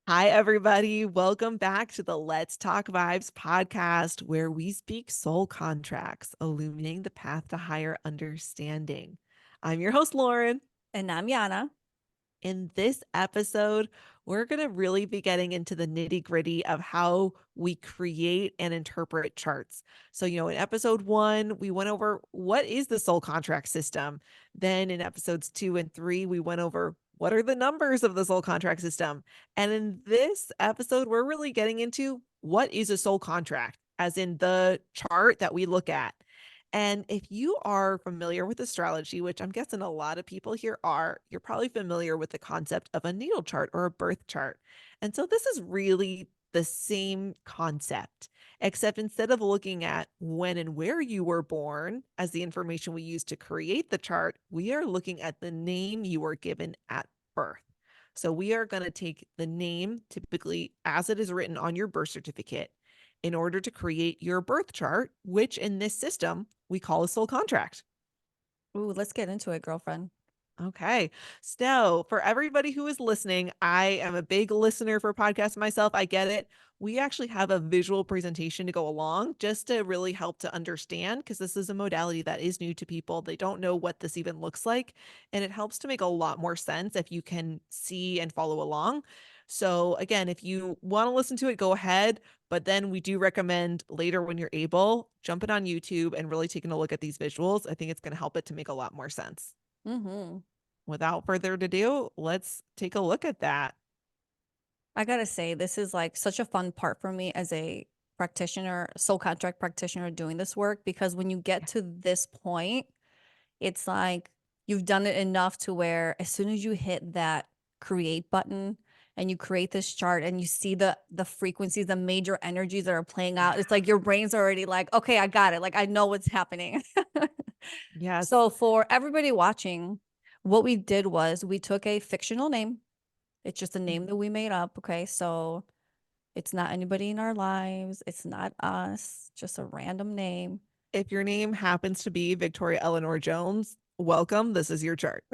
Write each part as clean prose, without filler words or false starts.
Hi, everybody. Welcome back to the Let's Talk Vibes podcast, where we speak soul contracts, illuminating the path to higher understanding. I'm your host, Lauren. And I'm Yiannah. In this episode, we're going to really be getting into the nitty gritty of how we create and interpret charts. So, in episode one, we went over what is the soul contract system. Then in episodes 2 and 3, we went over what are the numbers of the soul contract system. And in this episode, we're really getting into what is a soul contract, as in the chart that we look at. And if you are familiar with astrology, which I'm guessing a lot of people here are, you're probably familiar with the concept of a natal chart or a birth chart. And so this is really the same concept, except instead of looking at when and where you were born as the information we use to create the chart, we are looking at the name you were given at birth. So we are going to take the name typically as it is written on your birth certificate in order to create your birth chart, which in this system we call a soul contract. Ooh, let's get into it, girlfriend. Okay. So, for everybody who is listening, I am a big listener for podcasts myself. I get it. We actually have a visual presentation to go along just to really help to understand because this is a modality that is new to people. They don't know what this even looks like. And it helps to make a lot more sense if you can see and follow along. So, again, if you want to listen to it, go ahead. But then we do recommend later when you're able, jumping on YouTube and really taking a look at these visuals. I think it's going to help it to make a lot more sense. Mm-hmm. Without further ado, let's take a look at that. I gotta say, this is like such a fun part for me as a practitioner, soul contract practitioner doing this work, because when you get Yeah. to this point, it's like you've done it enough to where as soon as you hit that create button and you create this chart and you see the frequencies, the major energies that are playing out, it's Yeah. like your brain's already like, okay, I got it. Like I know what's happening. Yes. So for everybody watching, what we did was we took a fictional name. It's just a name Mhm. that we made up. Okay. So it's not anybody in our lives. It's not us, just a random name. If your name happens to be Victoria Eleanor Jones, welcome. This is your chart.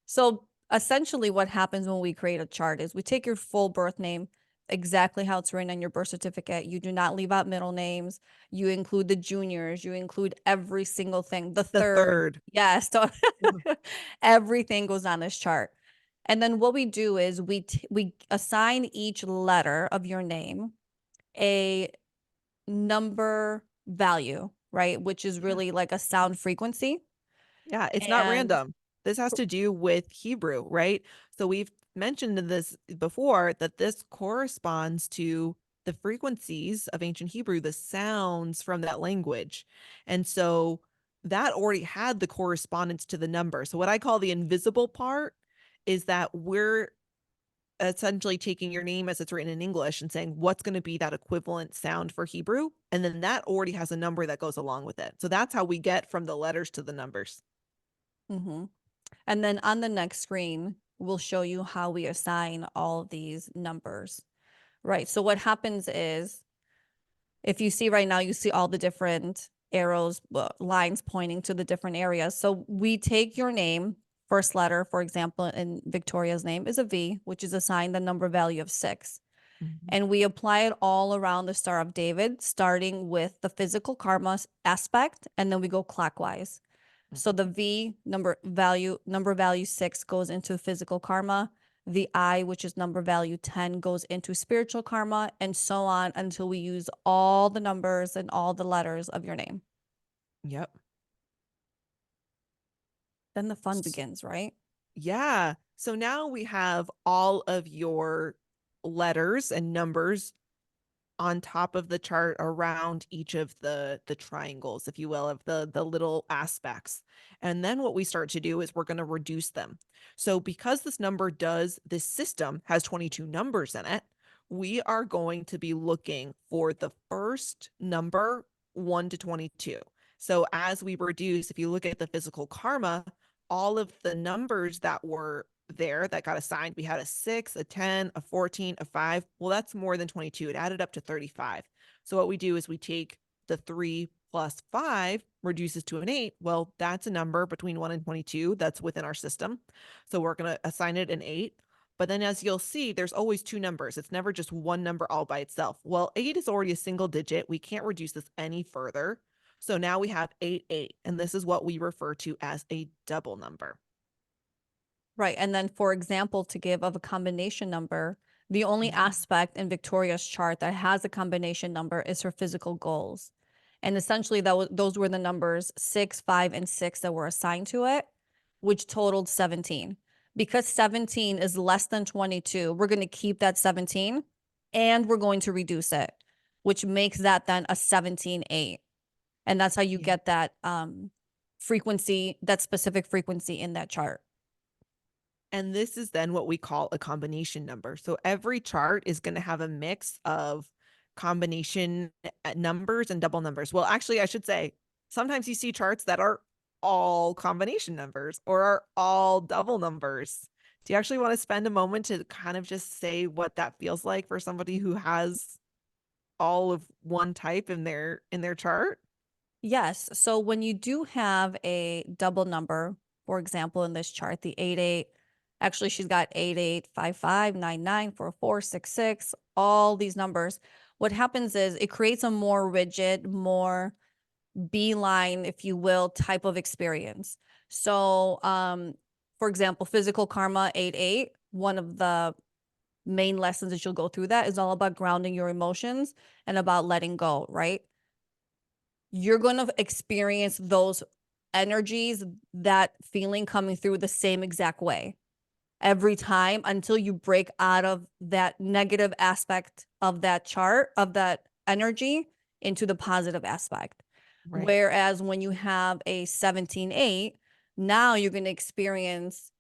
So essentially, what happens when we create a chart is we take your full birth name, exactly how it's written on your birth certificate. You do not leave out middle names. You include the juniors. You include every single thing. The The third, third. yes. So Mhm. everything goes on this chart. And then what we do is we assign each letter of your name a number value, right? Which is Yeah. really like a sound frequency. Yeah. It's not And random. This has to do with Hebrew, right? So we've mentioned in this before that this corresponds to the frequencies of ancient Hebrew, the sounds from that language. And so that already had the correspondence to the number. So what I call the invisible part is that we're essentially taking your name as it's written in English and saying what's going to be that equivalent sound for Hebrew. And then that already has a number that goes along with it. So that's how we get from the letters to the numbers. mhm. And then on the next screen, we'll show you how we assign all of these numbers. Right. So what happens is if you see right now, you see all the different arrows, lines pointing to the different areas. So we take your name, first letter, for example, in Victoria's name is a V, which is assigned the number value of 6. Mhm. And we apply it all around the Star of David, starting with the physical karma aspect, and then we go clockwise. So the V number value 6 goes into physical karma. The I, which is number value 10, goes into spiritual karma, and so on until we use all the numbers and all the letters of your name. Yep. Then the fun begins, right? Yeah. So now we have all of your letters and numbers on top of the chart around each of the triangles, if you will, of the little aspects. And then what we start to do is we're going to reduce them. So because this system has 22 numbers in it, we are going to be looking for the first number 1 to 22. So as we reduce, if you look at the physical karma, all of the numbers that were there that got assigned. We had a 6, a 10, a 14, a 5. Well, that's more than 22. It added up to 35. So what we do is we take the 3 plus 5 reduces to an 8. Well, that's a number between 1 and 22 that's within our system. So we're going to assign it an 8. But then as you'll see, there's always two numbers. It's never just one number all by itself. Well, 8 is already a single digit. We can't reduce this any further. So now we have 8, and this is what we refer to as a double number. Right. And then, for example, to give of a combination number, the only aspect in Victoria's chart that has a combination number is her physical goals. And essentially, those were the numbers 6, 5, and 6 that were assigned to it, which totaled 17. Because 17 is less than 22, we're going to keep that 17 and we're going to reduce it, which makes that then a 17.8. And that's how you Yeah. get that frequency, that specific frequency in that chart. And this is then what we call a combination number. So every chart is going to have a mix of combination numbers and double numbers. Well, actually, I should say sometimes you see charts that are all combination numbers or are all double numbers. Do you actually want to spend a moment to kind of just say what that feels like for somebody who has all of one type in their chart? Yes. So when you do have a double number, for example, in this chart, the 8, actually she's got 8, 5, 5, 9, 9, 4, 4, 6, 6, all these numbers. What happens is it creates a more rigid, more beeline, if you will, type of experience. So, for example, physical karma 8, one of the main lessons that you'll go through that is all about grounding your emotions and about letting go, right? You're going to experience those energies, that feeling coming through the same exact way every time until you break out of that negative aspect of that chart, of that energy, into the positive aspect. Right. Whereas when you have a 17.8, now you're going to experience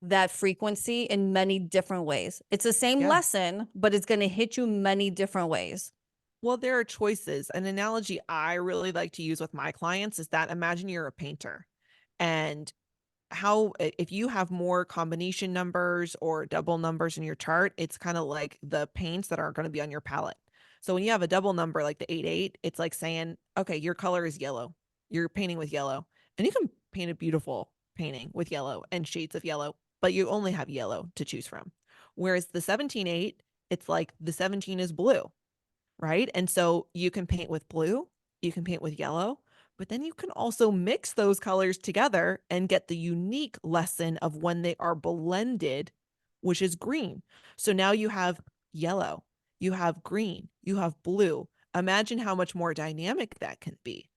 that frequency in many different ways. It's the same Yeah. lesson, but it's going to hit you many different ways. Well, there are choices. An analogy I really like to use with my clients is that imagine you're a painter and how if you have more combination numbers or double numbers in your chart, it's kind of like the paints that are going to be on your palette. So when you have a double number like the 8, it's like saying, okay, your color is yellow. You're painting with yellow. And you can paint a beautiful painting with yellow and shades of yellow, but you only have yellow to choose from. Whereas the 17.8, it's like the 17 is blue, right? And so you can paint with blue, you can paint with yellow, but then you can also mix those colors together and get the unique lesson of when they are blended, which is green. So now you have yellow, you have green, you have blue. Imagine how much more dynamic that can be.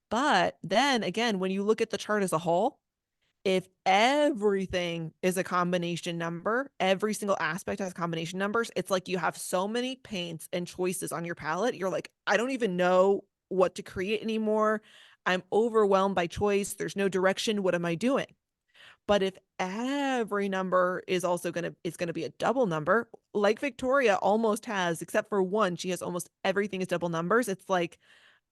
But then again, when you look at the chart as a whole, if everything is a combination number, every single aspect has combination numbers, it's like you have so many paints and choices on your palette. You're like, I don't even know what to create anymore. I'm overwhelmed by choice. There's no direction. What am I doing? But if every number is also going to be a double number, like Victoria almost has, except for one, she has almost everything is double numbers. It's like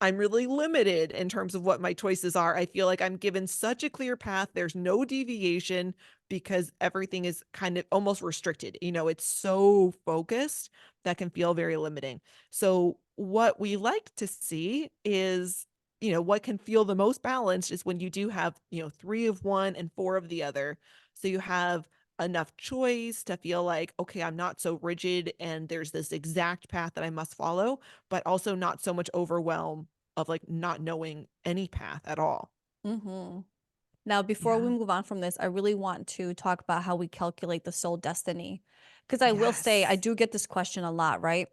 I'm really limited in terms of what my choices are. I feel like I'm given such a clear path. There's no deviation because everything is kind of almost restricted. It's so focused that can feel very limiting. So, what we like to see is, what can feel the most balanced is when you do have, three of one and four of the other. So, you have enough choice to feel like, okay, I'm not so rigid and there's this exact path that I must follow, but also not so much overwhelm of like not knowing any path at all. Mm-hmm. Now, before we Yeah. move on from this, I really want to talk about how we calculate the soul destiny. Because I will say, I Yes. do get this question a lot, right?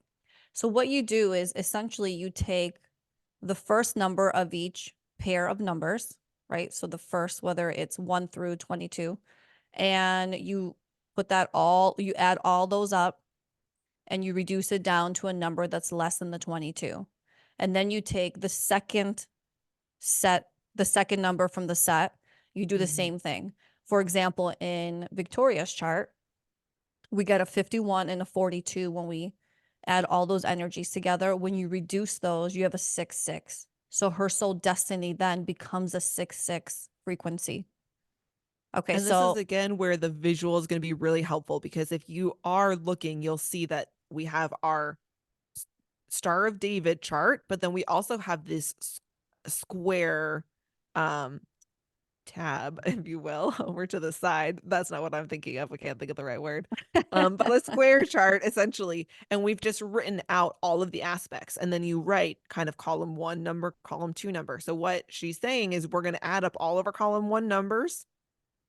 So, what you do is essentially you take the first number of each pair of numbers, right? So, the first, whether it's 1 through 22, and you you add all those up and you reduce it down to a number that's less than the 22. And then you take the second number from the set, you do the Mhm. same thing. For example, in Victoria's chart, we get a 51 and a 42 when we add all those energies together. When you reduce those, you have a 6, 6. So her soul destiny then becomes a 6, 6 frequency. Okay, And this is so again where the visual is going to be really helpful because if you are looking, you'll see that we have our Star of David chart, but then we also have this square um tab, if you will, over to the side. That's not what I'm thinking of. I can't think of the right word. But a square chart essentially, and we've just written out all of the aspects, and then you write kind of column one number, column two number. So what she's saying is we're going to add up all of our column one numbers,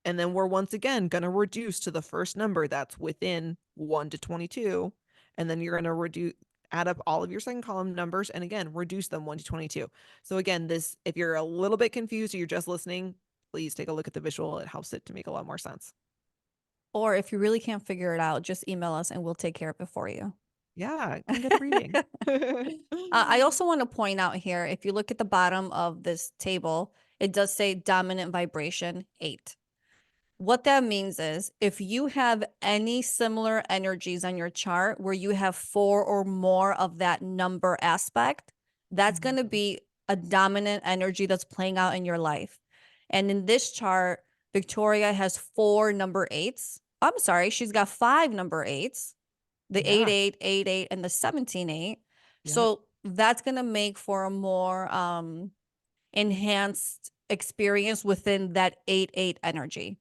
and then we're once again going to reduce to the first number that's within 1 to 22, and then you're going to reduce add up all of your second column numbers and again reduce them 1 to 22. So again, this, if you're a little bit confused or you're just listening, please take a look at the visual. It helps it to make a lot more sense. Or if you really can't figure it out, just email us and we'll take care of it for you. Yeah, come get a reading. I also want to point out here, if you look at the bottom of this table, it does say dominant vibration 8. What that means is if you have any similar energies on your chart where you have 4 or more of that number aspect, that's going to be a dominant energy that's playing out in your life. And in this chart, Victoria has 4 number 8s. I'm sorry, she's got 5 number 8s, the Yeah. 8 8 8 8 and the 17 8. Yep. So that's going to make for a more enhanced experience within that 8 8 energy.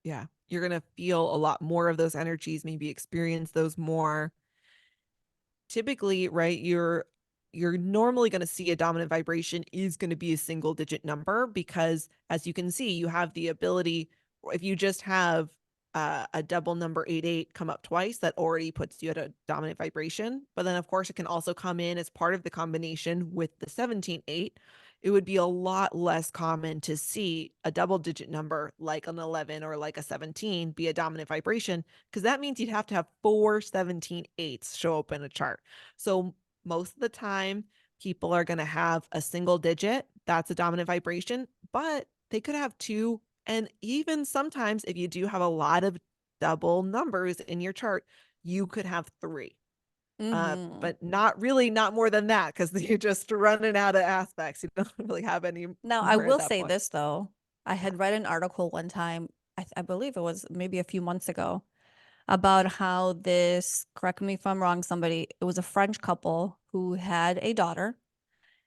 Yeah. You're going to feel a lot more of those energies, maybe experience those more. Typically, right, you're normally going to see a dominant vibration is going to be a single digit number because as you can see, you have the ability, if you just have a double number 8 8 come up twice, that already puts you at a dominant vibration. But then of course it can also come in as part of the combination with the 17 8. It would be a lot less common to see a double digit number like an 11 or like a 17 be a dominant vibration, because that means you'd have to have 4 17 8s show up in a chart. So most of the time, people are going to have a single digit. That's a dominant vibration, but they could have 2. And even sometimes, if you do have a lot of double numbers in your chart, you could have 3. But not really, not more than that, because you're just running out of aspects. You don't really have any Now, I more at will that say point. this though. I Yeah. had read an article one time, I believe it was maybe a few months ago, about how this, correct me if I'm wrong, somebody, it was a French couple who had a daughter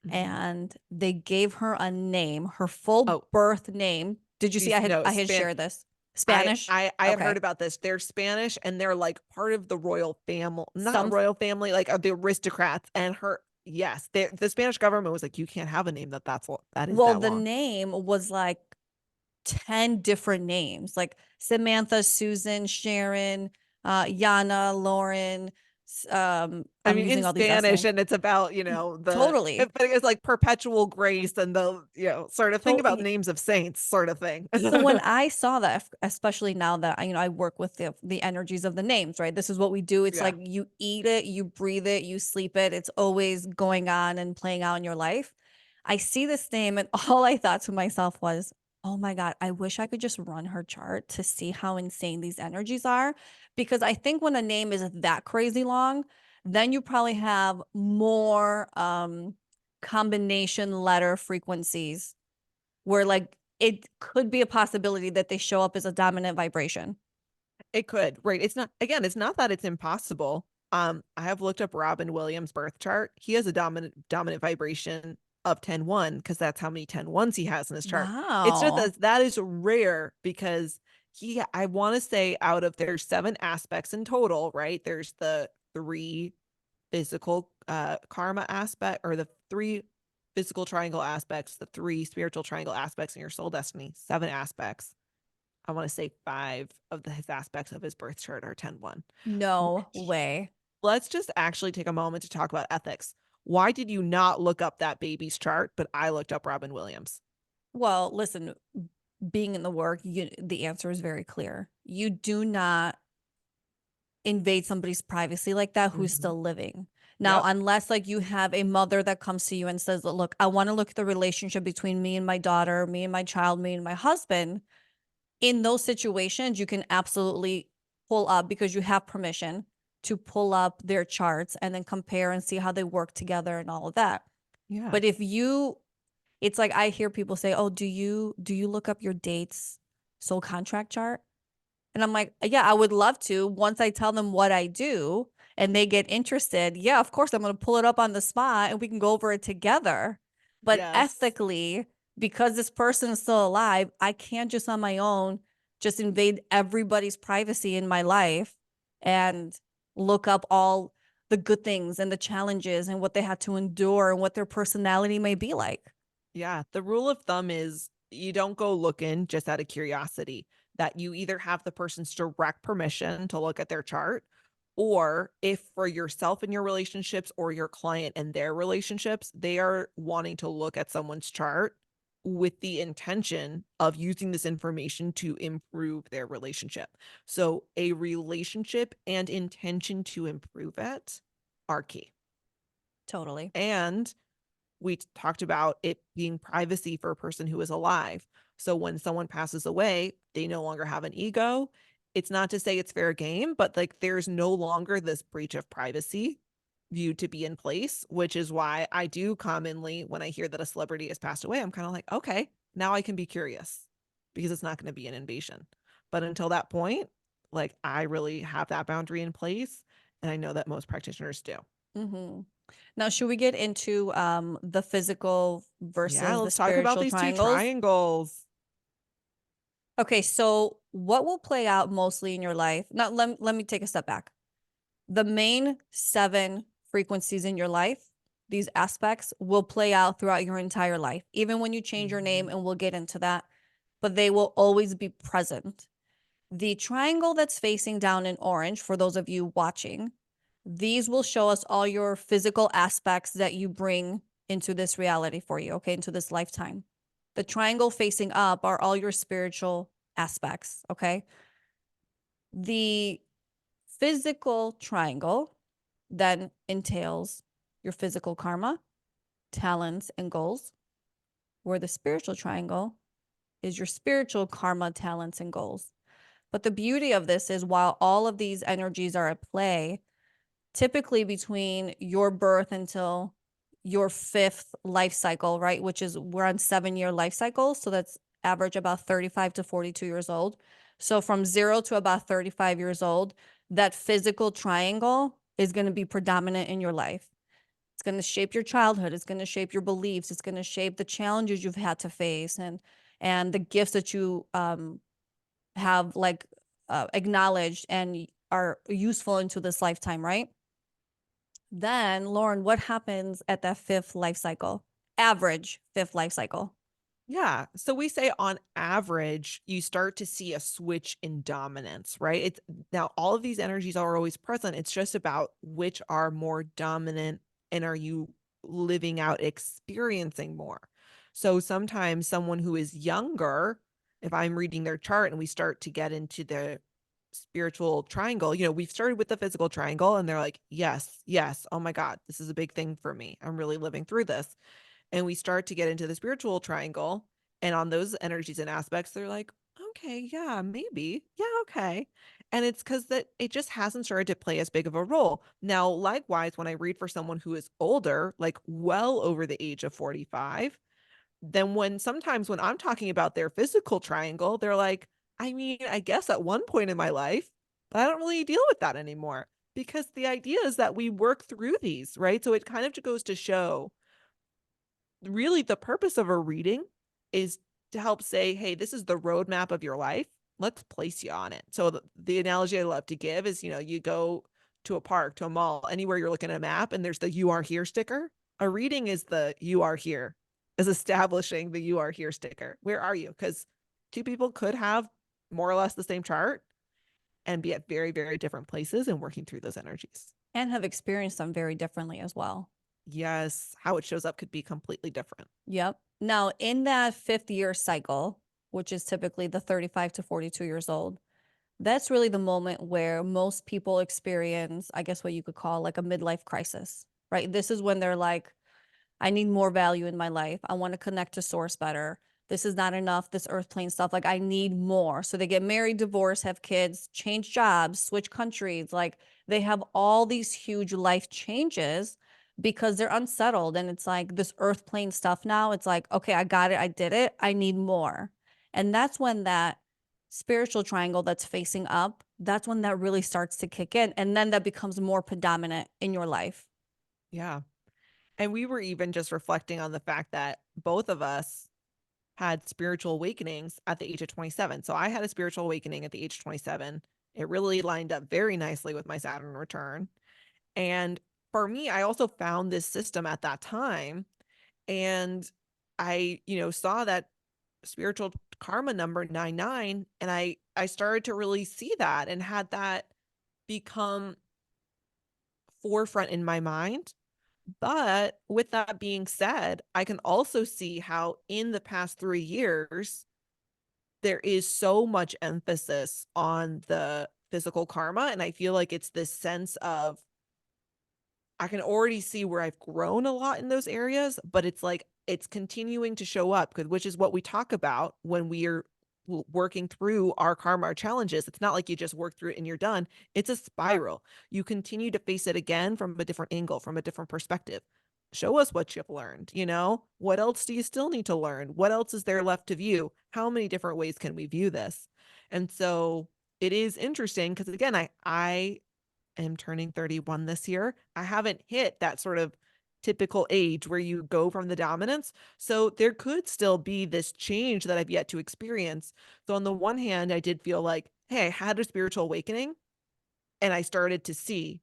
Mhm. and they gave her a name, her full Oh, birth name. Did you see? she's no I had span. shared this. I Spanish? I I had heard Okay. about this. They're Spanish and they're like part of the royal family, not Some, royal family, like the aristocrats. And her, yes, the Spanish government was like, you can't have a name that is well, that the long. name was like 10 different names, like Samantha, Susan, Sharon, Yiannah, Lauren. I I'm mean, in using all these S Spanish, names. and it's about Totally. but it's like perpetual grace and the sort of think So, about names of saints, sort of thing. so when I saw that, especially now that I work with the energies of the names, right? This is what we do. It's Yeah, like you eat it, you breathe it, you sleep it. It's always going on and playing out in your life. I see this name, and all I thought to myself was, "Oh my God, I wish I could just run her chart to see how insane these energies are." Because I think when a name is that crazy long, then you probably have more combination letter frequencies where like it could be a possibility that they show up as a dominant vibration. it could. Right. It's not, again, it's not that it's impossible. I have looked up Robin Williams' birth chart. He has a dominant vibration of 10-1 because that's how many 10-1s he has in his chart. It's just Wow. that is rare because I want to say out of there's 7 aspects in total, right? There's the 3 physical karma aspect, or the 3 physical triangle aspects, the 3 spiritual triangle aspects in your soul destiny, 7 aspects. I want to say 5 of his aspects of his birth chart are 10-1. No Which, way. let's just actually take a moment to talk about ethics. Why did you not look up that baby's chart, but I looked up Robin Williams? Well, listen, being in the work, the answer is very clear. You do not invade somebody's privacy like that who's Mm-hmm. still living. Now, Yep. unless like you have a mother that comes to you and says, "Look, I want to look at the relationship between me and my daughter, me and my child, me and my husband." In those situations, you can absolutely pull up because you have permission to pull up their charts and then compare and see how they work together and all of that. Yeah. But if you, it's like I hear people say, "Oh, do you look up your date's soul contract chart?" And I'm like, "Yeah, I would love to. Once I tell them what I do and they get interested, yeah, of course I'm going to pull it up on the spot and we can go over it together." But Yes. ethically, because this person is still alive, I can't just on my own just invade everybody's privacy in my life and look up all the good things and the challenges and what they had to endure and what their personality may be like. Yeah, the rule of thumb is you don't go looking just out of curiosity, that you either have the person's direct permission to look at their chart, or if for yourself and your relationships or your client and their relationships, they are wanting to look at someone's chart with the intention of using this information to improve their relationship. So, a relationship and intention to improve it are key. Totally. And we talked about it being privacy for a person who is alive. So when someone passes away, they no longer have an ego. It's not to say it's fair game, but like there's no longer this breach of privacy viewed to be in place, which is why I do commonly, when I hear that a celebrity has passed away, I'm kind of like, okay, now I can be curious because it's not going to be an invasion. But until that point, like I really have that boundary in place. And I know that most practitioners do. Mm-hmm. Now, should we get into the physical Yeah, versus the let's talk about spiritual these two triangles? triangles. Okay, so what will play out mostly in your life? Now, let me take a step back. The main 7 frequencies in your life, these aspects will play out throughout your entire life, even when you change your name, Mhm. and we'll get into that, but they will always be present. The triangle that's facing down in orange, for those of you watching, these will show us all your physical aspects that you bring into this reality for you, okay, into this lifetime. The triangle facing up are all your spiritual aspects, okay? The physical triangle then entails your physical karma, talents, and goals, where the spiritual triangle is your spiritual karma, talents, and goals. But the beauty of this is while all of these energies are at play, typically between your birth until your 5th life cycle, right? Which is we're on 7-year life cycles. So that's average about 35 to 42 years old. So from 0 to about 35 years old, that physical triangle is going to be predominant in your life. It's going to shape your childhood. It's going to shape your beliefs. It's going to shape the challenges you've had to face and the gifts that you have like acknowledged and are useful into this lifetime, right? Then, Lauren, what happens at that 5th life cycle? Average 5th life cycle. Yeah. So we say on average, you start to see a switch in dominance, right? It's now all of these energies are always present. It's just about which are more dominant and are you living out experiencing more. So sometimes someone who is younger, if I'm reading their chart and we start to get into the spiritual triangle, we've started with the physical triangle and they're like, yes, yes, oh my God, this is a big thing for me. I'm really living through this, and we start to get into the spiritual triangle, and on those energies and aspects they're like, okay, yeah, maybe, yeah, okay. And it's because that it just hasn't started to play as big of a role. Now likewise, when I read for someone who is older, like well over the age of 45, then when I'm talking about their physical triangle, they're like, I mean, I guess at one point in my life, but I don't really deal with that anymore, because the idea is that we work through these, right? So it kind of goes to show really the purpose of a reading is to help say, hey, this is the roadmap of your life. Let's place you on it. So the analogy I love to give is, you go to a park, to a mall, anywhere you're looking at a map, and there's the "You Are Here" sticker. A reading is the "You Are Here," is establishing the "You Are Here" sticker. Where are you? Because two people could have more or less the same chart and be at very, very different places and working through those energies. And have experienced them very differently as well. Yes, how it shows up could be completely different. Yep. Now, in that 5th year cycle, which is typically the 35 to 42 years old, that's really the moment where most people experience, I guess what you could call like a midlife crisis, right? This is when they're like, I need more value in my life. I want to connect to source better. This is not enough, this earth plane stuff. Like, I need more. So they get married, divorce, have kids, change jobs, switch countries. Like, they have all these huge life changes because they're unsettled. And it's like this earth plane stuff now. It's like, okay, I got it. I did it. I need more. And that's when that spiritual triangle that's facing up, that's when that really starts to kick in. And then that becomes more predominant in your life. Yeah. And we were even just reflecting on the fact that both of us had spiritual awakenings at the age of 27. So I had a spiritual awakening at the age of 27. It really lined up very nicely with my Saturn return. And for me, I also found this system at that time. And I, saw that spiritual karma number 99, and I started to really see that and had that become forefront in my mind. But with that being said, I can also see how in the past 3 years, there is so much emphasis on the physical karma. And I feel like it's this sense of I can already see where I've grown a lot in those areas, but it's like it's continuing to show up, which is what we talk about when we are working through our karma, our challenges. It's not like you just work through it and you're done. It's a spiral. You continue to face it again from a different angle, from a different perspective. Show us what you've learned, What else do you still need to learn? What else is there left to view? How many different ways can we view this? And so it is interesting because again, I am turning 31 this year. I haven't hit that sort of typical age where you go from the dominance. So there could still be this change that I've yet to experience. So on the one hand, I did feel like, hey, I had a spiritual awakening and I started to see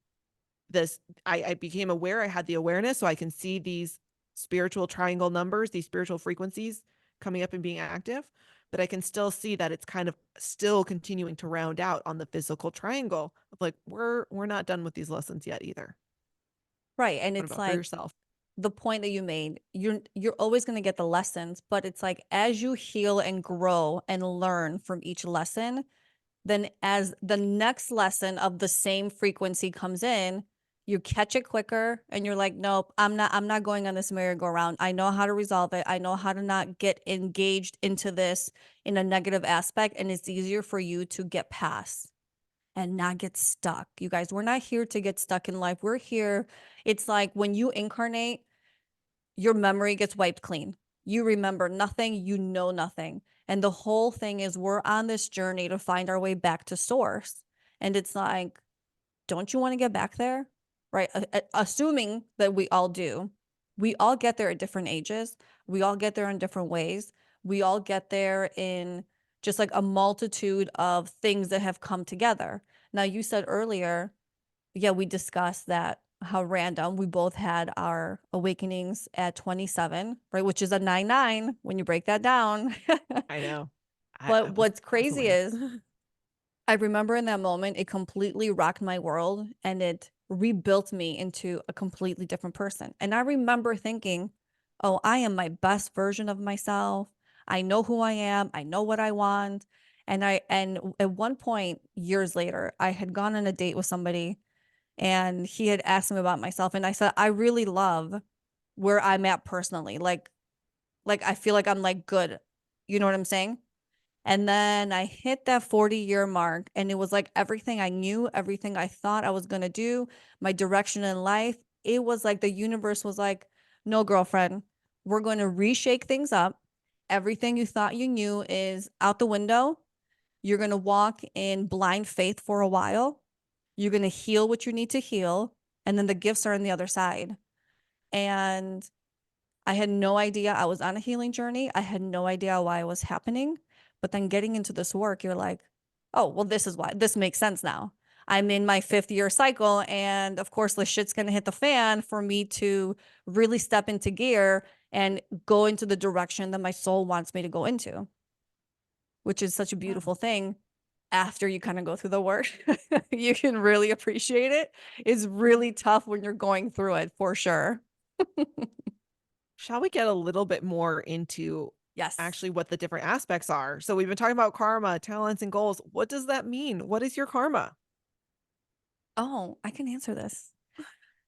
this. I became aware, I had the awareness, so I can see these spiritual triangle numbers, these spiritual frequencies coming up and being active. But I can still see that it's kind of still continuing to round out on the physical triangle of like we're not done with these lessons yet either. Right. And What it's about for like yourself? the point that you made, you're always going to get the lessons, but it's like as you heal and grow and learn from each lesson, then as the next lesson of the same frequency comes in, you catch it quicker and you're like, nope, I'm not going on this merry-go-round. I know how to resolve it. I know how to not get engaged into this in a negative aspect. And it's easier for you to get past and not get stuck. You guys, we're not here to get stuck in life. We're here. It's like when you incarnate, your memory gets wiped clean. You remember nothing, you know nothing. And the whole thing is we're on this journey to find our way back to source. And it's like, don't you want to get back there? Right? Assuming that we all do. We all get there at different ages. We all get there in different ways. We all get there in just like a multitude of things that have come together. Now, you said earlier, yeah, we discussed that how random we both had our awakenings at 27, right? Which is a 9-9 when you break that down. I know. I But was what's blown crazy away. is I remember in that moment, it completely rocked my world and it rebuilt me into a completely different person. And I remember thinking, oh, I am my best version of myself. I know who I am. I know what I want. And at one point, years later, I had gone on a date with somebody and he had asked me about myself. And I said, I really love where I'm at personally. Like I feel like I'm like good. You know what I'm saying? And then I hit that 40-year mark, and it was like everything I knew, everything I thought I was going to do, my direction in life. It was like the universe was like, no, girlfriend, we're going to reshake things up. Everything you thought you knew is out the window. You're going to walk in blind faith for a while. You're going to heal what you need to heal. And then the gifts are on the other side. And I had no idea I was on a healing journey. I had no idea why it was happening. But then getting into this work, you're like, oh, well, this is why this makes sense now. I'm in my 5th-year cycle. And of course, the shit's going to hit the fan for me to really step into gear and go into the direction that my soul wants me to go into, which is such a Yeah. beautiful thing. After you kind of go through the work, you can really appreciate it. It's really tough when you're going through it for sure. Shall we get a little bit more into Yes. actually what the different aspects are? So we've been talking about karma, talents, and goals. What does that mean? What is your karma? Oh, I can answer this.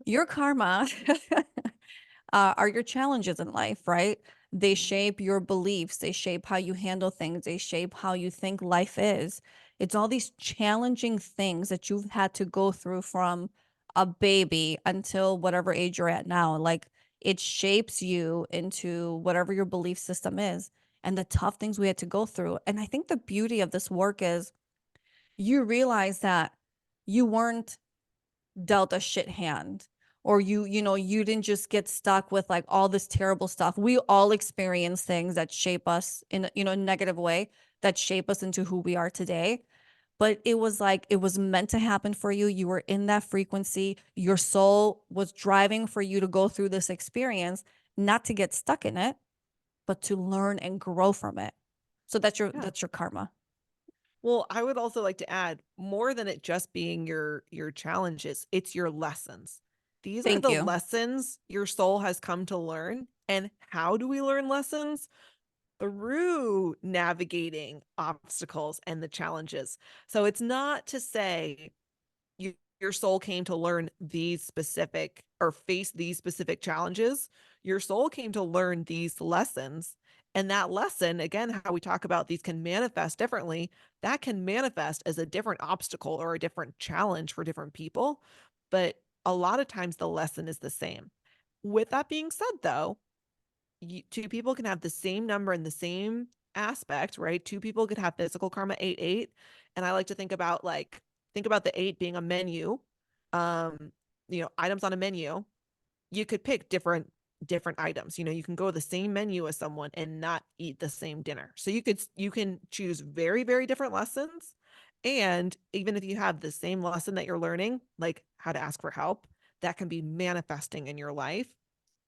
Your karma are your challenges in life, right? They shape your beliefs, they shape how you handle things, they shape how you think life is. It's all these challenging things that you've had to go through from a baby until whatever age you're at now. Like it shapes you into whatever your belief system is and the tough things we had to go through. And I think the beauty of this work is you realize that you weren't dealt a shit hand or you didn't just get stuck with like all this terrible stuff. We all experience things that shape us in a negative way, that shape us into who we are today. But it was like it was meant to happen for you. You were in that frequency. Your soul was driving for you to go through this experience, not to get stuck in it, but to learn and grow from it. So that's your Yeah. karma. Well, I would also like to add more than it just being your challenges, it's your lessons. These are Thank the you. lessons your soul has come to learn. And how do we learn lessons? Through navigating obstacles and the challenges. So it's not to say your soul came to learn these specific or face these specific challenges. Your soul came to learn these lessons. And that lesson, again, how we talk about these can manifest differently, that can manifest as a different obstacle or a different challenge for different people. But a lot of times the lesson is the same. With that being said, though, two people can have the same number in the same aspect, right? Two people could have physical karma 8 8. And I like to think about the eight being a menu. Um, items on a menu. You could pick different items. You can go to the same menu as someone and not eat the same dinner. So you can choose very, very different lessons. And even if you have the same lesson that you're learning, like how to ask for help, that can be manifesting in your life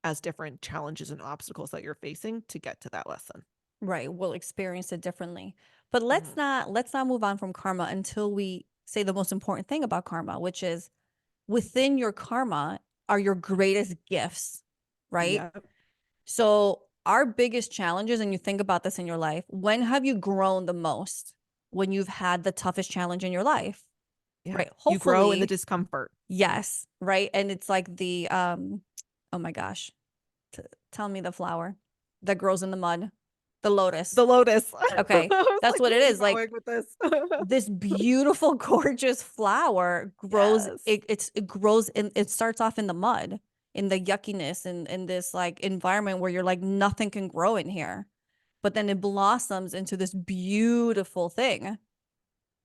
as different challenges and obstacles that you're facing to get to that lesson. Right. We'll experience it differently. But Mhm. let's not move on from karma until we say the most important thing about karma, which is within your karma are your greatest gifts, right? Yeah. So our biggest challenges, and you think about this in your life, when have you grown the most? When you've had the toughest challenge in your life, Yeah. right? You grow in the Hopefully, discomfort. yes, right? And it's like the oh my gosh, T tell me the flower that grows in the mud, the lotus. The lotus. I Okay, was that's like, what where it are you is. Like going with this? this beautiful, gorgeous flower grows. Yes. It grows in. It starts off in the mud, in the yuckiness, and in this like environment where you're like nothing can grow in here, but then it blossoms into this beautiful thing.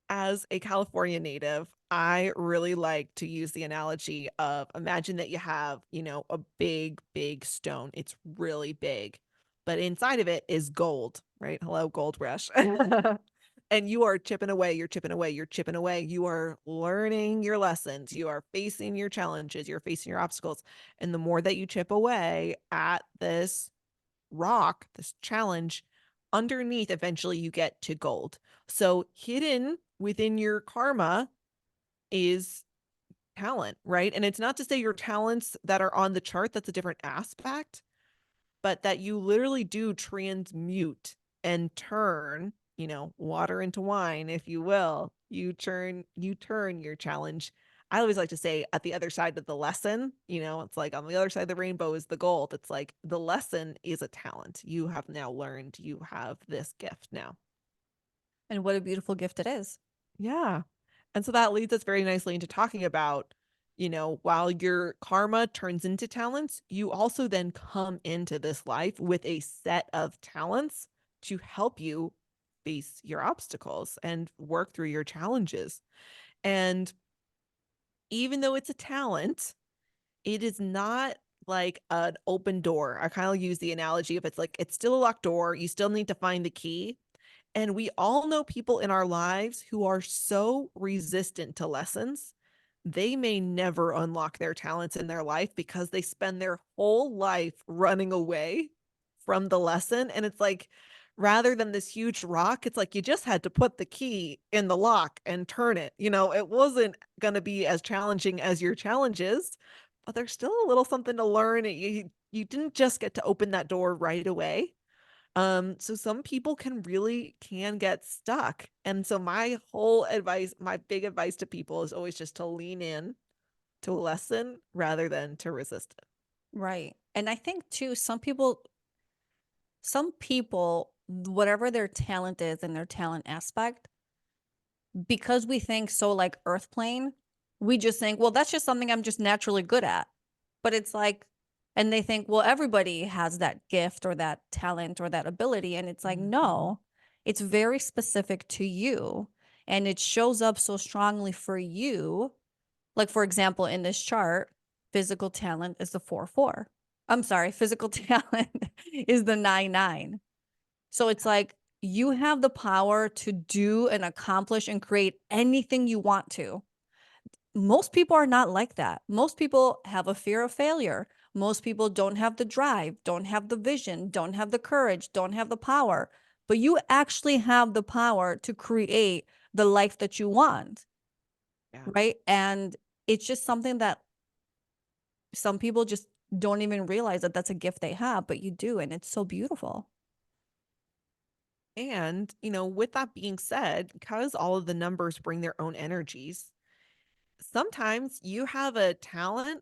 As a California native, I really like to use the analogy of imagine that you have, a big, big stone. It's really big, but inside of it is gold, right? Hello, gold rush. And you are chipping away, you're chipping away, you're chipping away. You are learning your lessons, you are facing your challenges, you're facing your obstacles. And the more that you chip away at this rock, this challenge, underneath, eventually you get to gold. So hidden within your karma is talent, right? And it's not to say your talents that are on the chart, that's a different aspect, but that you literally do transmute and turn, water into wine, if you will. You turn your challenge. I always like to say at the other side of the lesson, it's like on the other side of the rainbow is the gold. It's like the lesson is a talent. You have now learned, you have this gift now. And what a beautiful gift it is. Yeah. And so that leads us very nicely into talking about, while your karma turns into talents, you also then come into this life with a set of talents to help you face your obstacles and work through your challenges. And even though it's a talent, it is not like an open door. I kind of use the analogy of it's like it's still a locked door. You still need to find the key. And we all know people in our lives who are so resistant to lessons. They may never unlock their talents in their life because they spend their whole life running away from the lesson. And it's like, rather than this huge rock, it's like you just had to put the key in the lock and turn it. It wasn't going to be as challenging as your challenges, but there's still a little something to learn. You didn't just get to open that door right away. So some people can get stuck. And so my whole advice, my big advice to people is always just to lean in to a lesson rather than to resist it. Right. And I think too, some people, whatever their talent is and their talent aspect, because we think so like earth plane, we just think, well, that's just something I'm just naturally good at. But it's like, and they think, well, everybody has that gift or that talent or that ability. And it's like, Mhm. no, it's very specific to you. And it shows up so strongly for you. Like, for example, in this chart, physical talent is the 4-4. I'm sorry, physical talent is the 9-9. So it's like you have the power to do and accomplish and create anything you want to. Most people are not like that. Most people have a fear of failure. Most people don't have the drive, don't have the vision, don't have the courage, don't have the power. But you actually have the power to create the life that you want, Yeah. right? And it's just something that some people just don't even realize that that's a gift they have, but you do. And it's so beautiful. And, with that being said, because all of the numbers bring their own energies, sometimes you have a talent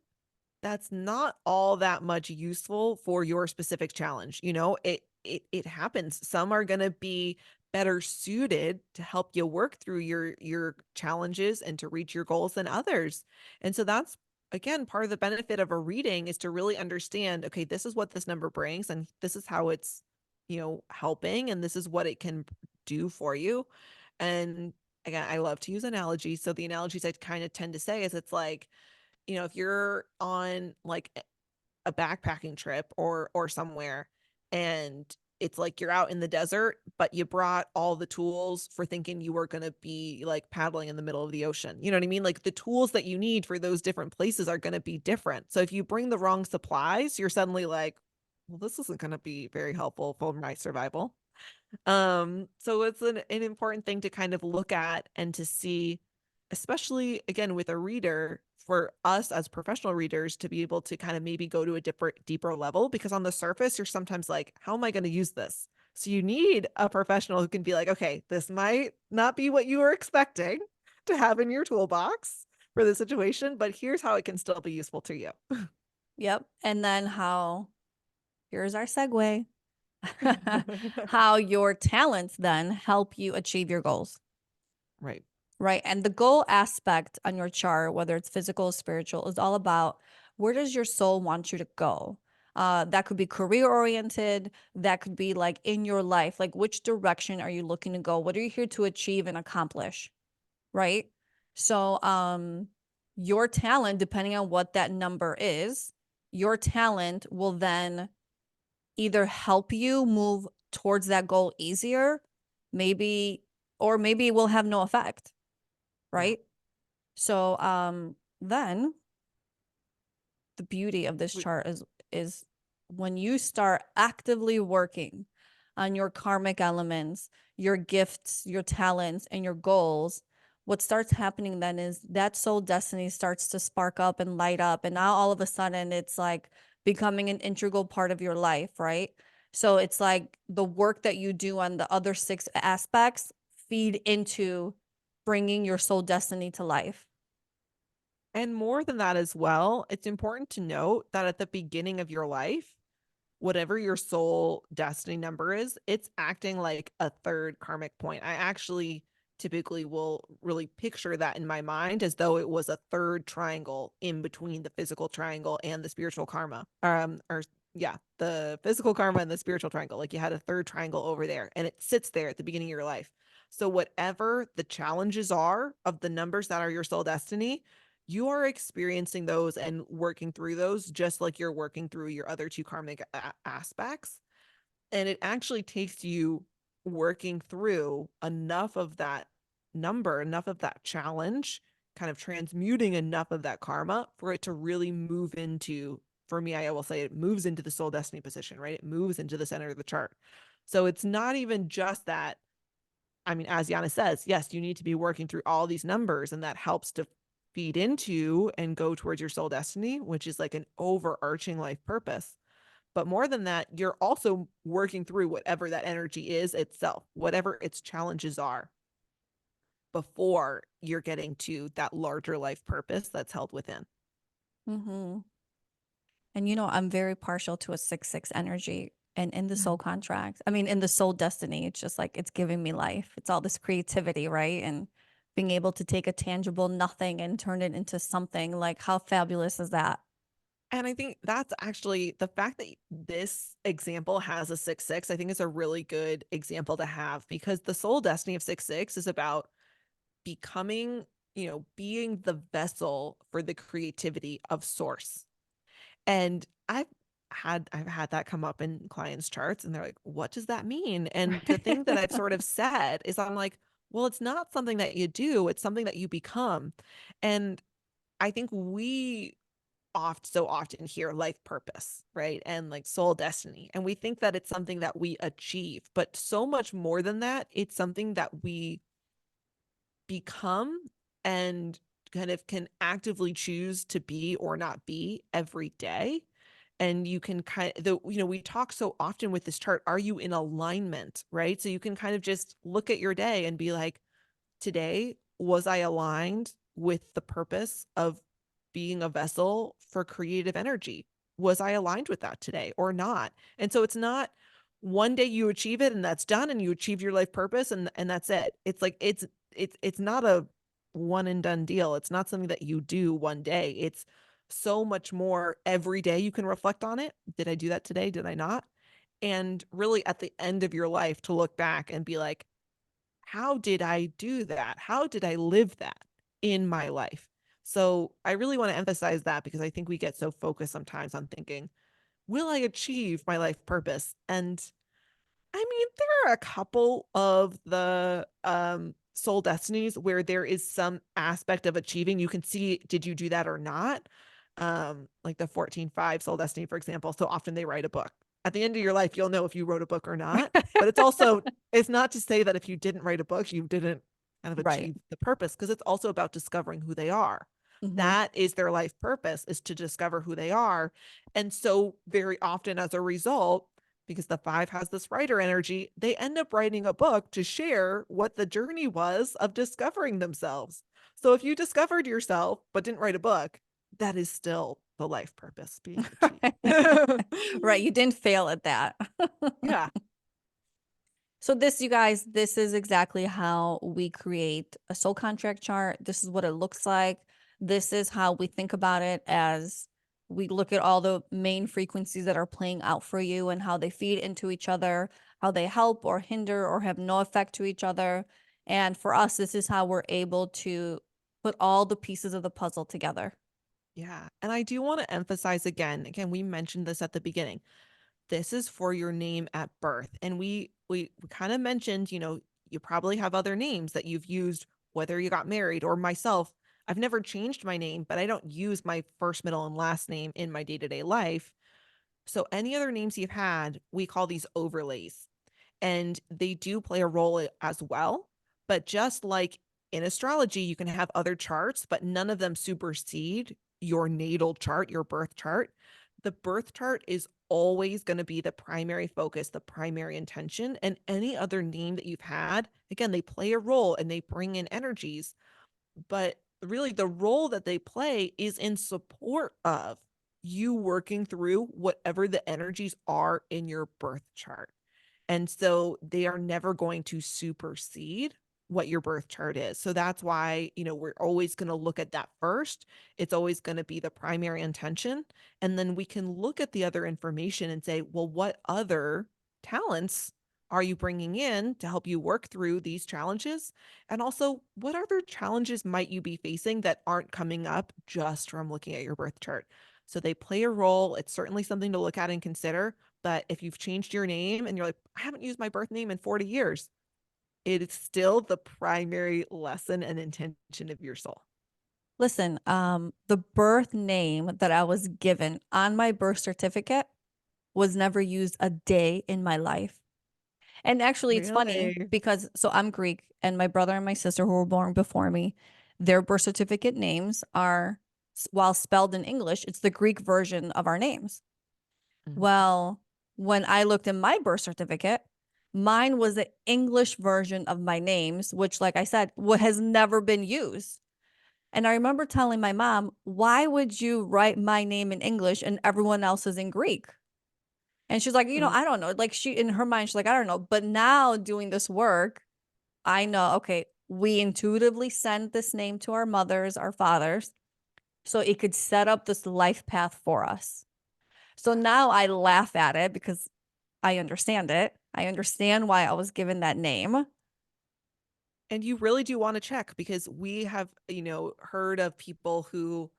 that's not all that much useful for your specific challenge. It happens. Some are going to be better suited to help you work through your challenges and to reach your goals than others. And so that's again part of the benefit of a reading is to really understand, okay, this is what this number brings and this is how it's, helping and this is what it can do for you. And again, I love to use analogies. So the analogies I kind of tend to say is it's like, if you're on like a backpacking trip or somewhere and it's like you're out in the desert, but you brought all the tools for thinking you were going to be like paddling in the middle of the ocean. You know what I mean? Like the tools that you need for those different places are going to be different. So if you bring the wrong supplies, you're suddenly like, well, this isn't going to be very helpful for my survival. So it's an important thing to kind of look at and to see, especially again with a reader, for us as professional readers to be able to kind of maybe go to a deeper level, because on the surface, you're sometimes like, how am I going to use this? So you need a professional who can be like, okay, this might not be what you were expecting to have in your toolbox for the situation, but here's how it can still be useful to you. Yep. And then here's our segue, how your talents then help you achieve your goals. Right. Right. And the goal aspect on your chart, whether it's physical or spiritual, is all about where does your soul want you to go? That could be career oriented. That could be like in your life, like which direction are you looking to go? What are you here to achieve and accomplish? Right. So, your talent, depending on what that number is, your talent will then either help you move towards that goal easier, maybe, or maybe it will have no effect, Yeah. right? So then the beauty of this We- chart is when you start actively working on your karmic elements, your gifts, your talents, and your goals, what starts happening then is that soul destiny starts to spark up and light up. And now all of a sudden it's like becoming an integral part of your life, right? So it's like the work that you do on the other 6 aspects feed into bringing your soul destiny to life. And more than that as well, it's important to note that at the beginning of your life, whatever your soul destiny number is, it's acting like a third karmic point. I actually typically will really picture that in my mind as though it was a third triangle in between the physical triangle and the spiritual karma. Or yeah, the physical karma and the spiritual triangle. Like you had a third triangle over there and it sits there at the beginning of your life. So whatever the challenges are of the numbers that are your soul destiny, you are experiencing those and working through those just like you're working through your other two karmic aspects. And it actually takes you working through enough of that number, enough of that challenge, kind of transmuting enough of that karma for it to really move into, for me, I will say it moves into the soul destiny position, right? It moves into the center of the chart. So it's not even just that. I mean, as Yiannah says, yes, you need to be working through all these numbers, and that helps to feed into and go towards your soul destiny, which is like an overarching life purpose. But more than that, you're also working through whatever that energy is itself, whatever its challenges are, before you're getting to that larger life purpose that's held within. Mm-hmm. And I'm very partial to a 6-6 energy and in the soul contract. I mean, in the soul destiny, it's just like it's giving me life. It's all this creativity, right? And being able to take a tangible nothing and turn it into something. Like, how fabulous is that? And I think that's actually the fact that this example has a 6 6, I think is a really good example to have, because the soul destiny of 6 6 is about becoming being the vessel for the creativity of source. And I've had that come up in clients' charts and they're like, what does that mean? And the thing that I've sort of said is I'm like, well, it's not something that you do, it's something that you become. And I think we so often hear life purpose, right? And like soul destiny. And we think that it's something that we achieve, but so much more than that, it's something that we become and kind of can actively choose to be or not be every day. And you can we talk so often with this chart, are you in alignment, right? So you can kind of just look at your day and be like, today, was I aligned with the purpose of being a vessel for creative energy? Was I aligned with that today or not? And so it's not one day you achieve it and that's done and you achieve your life purpose and that's it. It's like it's not a one and done deal. It's not something that you do one day. It's so much more every day you can reflect on it. Did I do that today? Did I not? And really at the end of your life to look back and be like, how did I do that? How did I live that in my life? So I really want to emphasize that because I think we get so focused sometimes on thinking, will I achieve my life purpose? And I mean, there are a couple of the soul destinies where there is some aspect of achieving. You can see, did you do that or not? Like the 14-5 soul destiny, for example. So often they write a book. At the end of your life, you'll know if you wrote a book or not. But it's not to say that if you didn't write a book, you didn't kind of Right. achieve the purpose, because it's also about discovering who they are. Hmm. That is their life purpose, is to discover who they are. And so very often as a result, because the 5 has this writer energy, they end up writing a book to share what the journey was of discovering themselves. So if you discovered yourself but didn't write a book, that is still the life purpose being achieved. Right. You didn't fail at that. Yeah. So this, you guys, this is exactly how we create a soul contract chart. This is what it looks like. This is how we think about it as we look at all the main frequencies that are playing out for you and how they feed into each other, how they help or hinder or have no effect to each other. And for us, this is how we're able to put all the pieces of the puzzle together. Yeah. And I do want to emphasize again, we mentioned this at the beginning. This is for your name at birth. And we kind of mentioned, you probably have other names that you've used, whether you got married or myself. I've never changed my name, but I don't use my first, middle, and last name in my day-to-day life. So any other names you've had, we call these overlays. And they do play a role as well. But just like in astrology, you can have other charts, but none of them supersede your natal chart, your birth chart. The birth chart is always going to be the primary focus, the primary intention. And any other name that you've had, again, they play a role and they bring in energies. But really, the role that they play is in support of you working through whatever the energies are in your birth chart. And so they are never going to supersede what your birth chart is. So that's why, we're always going to look at that first. It's always going to be the primary intention. And then we can look at the other information and say, well, what other talents are you bringing in to help you work through these challenges? And also, what other challenges might you be facing that aren't coming up just from looking at your birth chart? So they play a role. It's certainly something to look at and consider. But if you've changed your name and you're like, I haven't used my birth name in 40 years, it is still the primary lesson and intention of your soul. Listen, the birth name that I was given on my birth certificate was never used a day in my life. And actually, it's funny Really? because so I'm Greek and my brother and my sister who were born before me, their birth certificate names are, while spelled in English, it's the Greek version of our names. Mhm. Well, when I looked in my birth certificate, mine was the English version of my names, which, like I said, what has never been used. And I remember telling my mom, why would you write my name in English and everyone else is in Greek? And she's like, Mm. I don't know. Like she, in her mind, she's like, I don't know. But now doing this work, I know, okay, we intuitively send this name to our mothers, our fathers, so it could set up this life path for us. So now I laugh at it because I understand it. I understand why I was given that name. And you really do want to check because we have, heard of people who,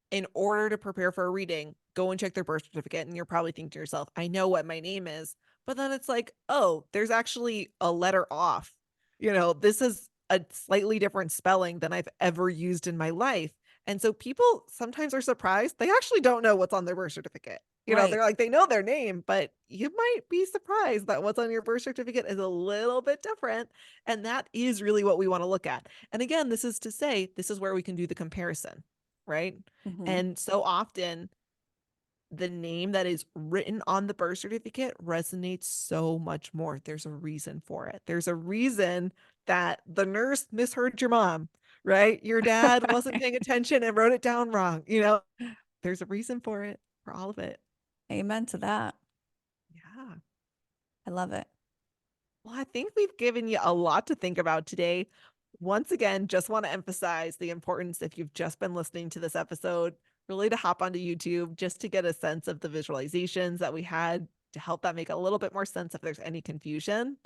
in order to prepare for a reading, go and check their birth certificate. And you're probably thinking to yourself, I know what my name is. But then it's like, oh, there's actually a letter off. This is a slightly different spelling than I've ever used in my life. And so people sometimes are surprised. They actually don't know what's on their birth certificate. Right. They're like, they know their name, but you might be surprised that what's on your birth certificate is a little bit different. And that is really what we want to look at. And again, this is to say, this is where we can do the comparison, right? Mm-hmm. And so often the name that is written on the birth certificate resonates so much more. There's a reason for it. There's a reason that the nurse misheard your mom, right? Your dad wasn't paying attention and wrote it down wrong. There's a reason for it, for all of it. Amen to that. Yeah. I love it. Well, I think we've given you a lot to think about today. Once again, just want to emphasize the importance, if you've just been listening to this episode, really to hop onto YouTube just to get a sense of the visualizations that we had to help that make a little bit more sense if there's any confusion.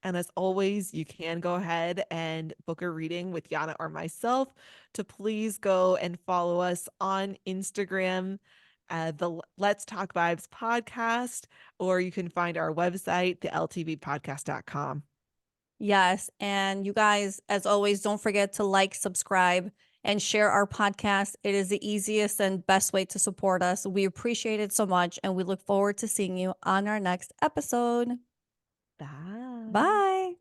And as always, you can go ahead and book a reading with Yiannah or myself. To please go and follow us on Instagram, the Let's Talk Vibes podcast, or you can find our website, the ltvpodcast.com. Yes. And you guys, as always, don't forget to like, subscribe, and share our podcast. It is the easiest and best way to support us. We appreciate it so much, and we look forward to seeing you on our next episode. Bye. Bye.